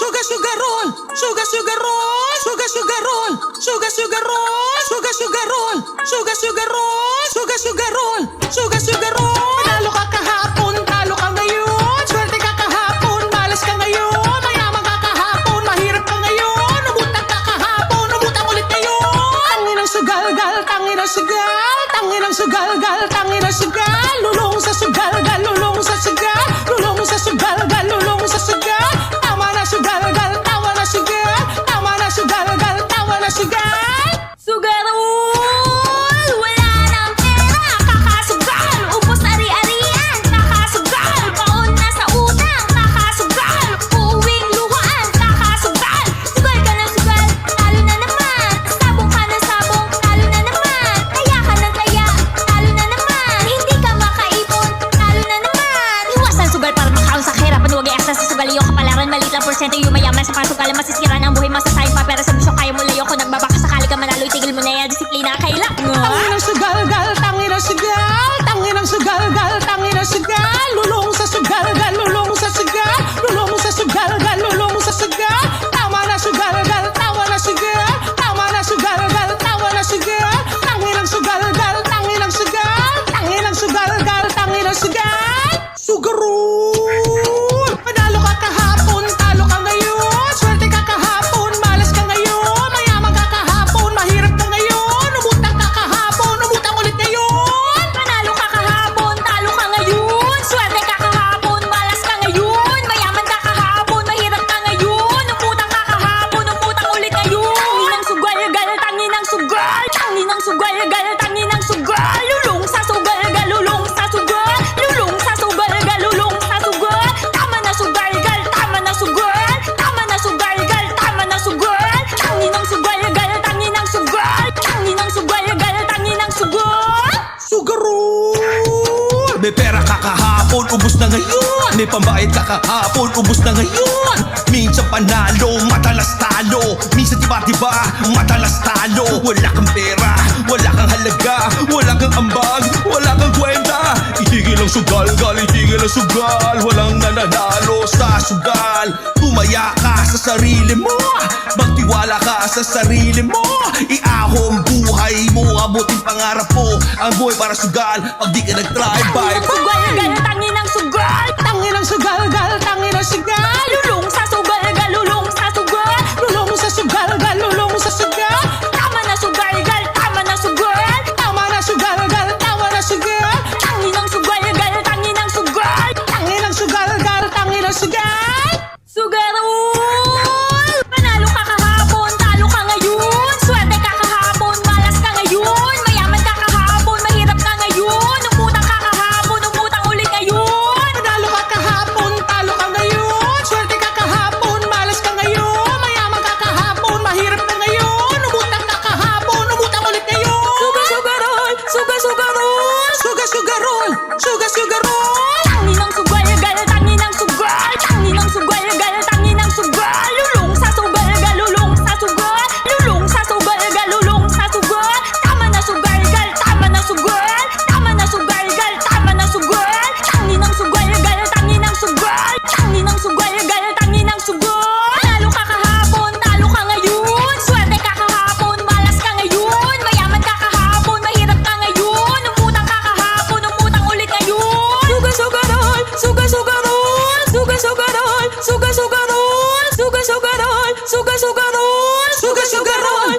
Sugar sugar roll, sugar sugar roll, sugar sugar roll, sugar sugar roll, sugar sugar roll, sugar sugar roll, sugar sugar roll, sugar sugar roll. Panalo ka kahapon, talo ka ngayon. Swerte ka kahapon, malas ka ngayon. Mayaman ka kahapon, mahirap ka ngayon. Umutang ka kahapon, umutang ulit ngayon. Tangin ang sugal-gal, tangin ang sugal, tangin ang sugal-gal, tangin ang sugal. Lulong sa sugal-gal, lulong sa sugal, lulong sa sugal-gal, lulong sa sugal. Tama na sugal-gal, tawa na sugal, tama na sugal-gal, tawa na sugal. Sugarol! Wala ng pera, kakasugal. Ubos ari-arian, kakasugal. Baon na sa utang, kakasugal. Uuwing luhaan, kakasugal. Sugal ka ng sugal, talo na naman. Sabong ka ng sabong, talo na naman. Kaya ka ng kaya, talo na naman. Hindi ka makaipon, talo na naman. Iwasan sugal para makaon sa kahirapan. Huwag i-aksa sa sugal, iyong kapalaran. Maliit lang porsyento yung mayaman sa pasugalan. Masisira ng buhay, masasayang pa. Pero sa bisyo kaya mo layo. Kung nagbabaka sakali ka manalo, itigil mo na yan. Disiplina kailangan. Tangin ang sugal-gal, tangin ang sugal, tangin ang sugal-gal, tangin ang sugal. Lulong sa sugal-gal, lulong sa sugal, lulong sa sugal-gal, lulong sa sugal. Tama na sugal-gal, tawa na sugal, tama na sugal-gal, tawa na sugal. Tangin ang sugal-gal, tangin ang sugal, tangin ang sugal-gal, tangin ang sugal. Sugarol! Panalo ka kahapon, talo ka ngayon. Swerte ka kahapon, malas ka ngayon. Mayaman ka kahapon, mahirap ka ngayon. Umutang ka kahapon, umutang ulit ngayon. Panalo ka kahapon, talo ka ngayon. Swerte ka kahapon, malas ka ngayon. Mayaman ka kahapon, mahirap ka ngayon. Umutang ka kahapon, umutang ulit ngayon. Tangin ng sugal, gal, tangin ng sugal. Tangin ng sugal, gal, tangin ng sugal. Lulong sa sugal, gal, lulong sa sugal. Lulong sa sugal, gal, lulong sa sugal. Tama na sugal, gal, tama na sugal. Tama na sugal, gal, tama na sugal. Tangin ng sugal, gal, tangin ng sugal. Tangin ng sugal, gal, tangin ng sugal. Sugarol! May pera ka kahapon, ubos na ngayon. May pambayad ka kahapon, ubos na ngayon. Minsan panalo, madalas talo. Minsan diba, madalas talo. Wala kang pera, wala kang halaga, wala kang ambag, wala kang kwenta. Itigil ang sugal, gal, itigil ang sugal. Walang nananalo sa sugal. Tumaya ka sa sarili mo, magtiwala ka sa sarili mo. Iahon buhay mo, abutin pangarap mo. Ang buhay para sugal, pag di ka nag-try, bye. Sugal, gal, tangin ng sugal. Tangin ang sugal-gal, tangin ang sugal. Lulong sa sugal, gal, lulong sa sugal. Lulong sa sugal-gal, lulong sa sugal. Tama na sugal, gal, tama na sugal. Tama na sugal-gal, tawa na sugal. Tangin ng sugal, gal, tangin ng sugal. Tangin ang sugal-gal, tangin ang sugal. Sugarol! Panalo ka kahapon, talo ka ngayon. Swerte ka kahapon, malas ka ngayon. Mayaman ka kahapon, mahirap ka ngayon. Umutang ka kahapon, umutang ulit ngayon. Panalo ka kahapon, talo ka ngayon. Swerte ka kahapon, malas ka ngayon. Mayaman ka kahapon, mahirap ka ngayon. Umutang ka kahapon, umutang ulit ngayon. Sugarol! Sugarol! Sugar-sugar-roll, sugar-sugar-roll. Tangin ng sugal, gal, tangin ng sugal. Tangin ng sugal, gal, tangin ng sugal. Lulong sa sugal, gal, lulong sa sugal. Lulong sa sugal, gal, lulong sa sugal. Tama na sugal, gal, tama na sugal. Tama na sugal, gal, tama na sugal. Tangin ng sugal, gal, tangin ng sugal. Tangin ng sugal, gal, tangin ng sugal. Talo ka kahapon, talo ka ngayon. Swerte ka kahapon, malas ka ngayon. Mayaman ka kahapon, mahirap ka ngayon. Umutang ka kahapon, umutang ulit ngayon. Sugar-sugarol, sugar-sugarol, sugar-sugarol, sugar-sugarol, sugar-sugarol, sugar-sugarol, Sugar-sugar-roll,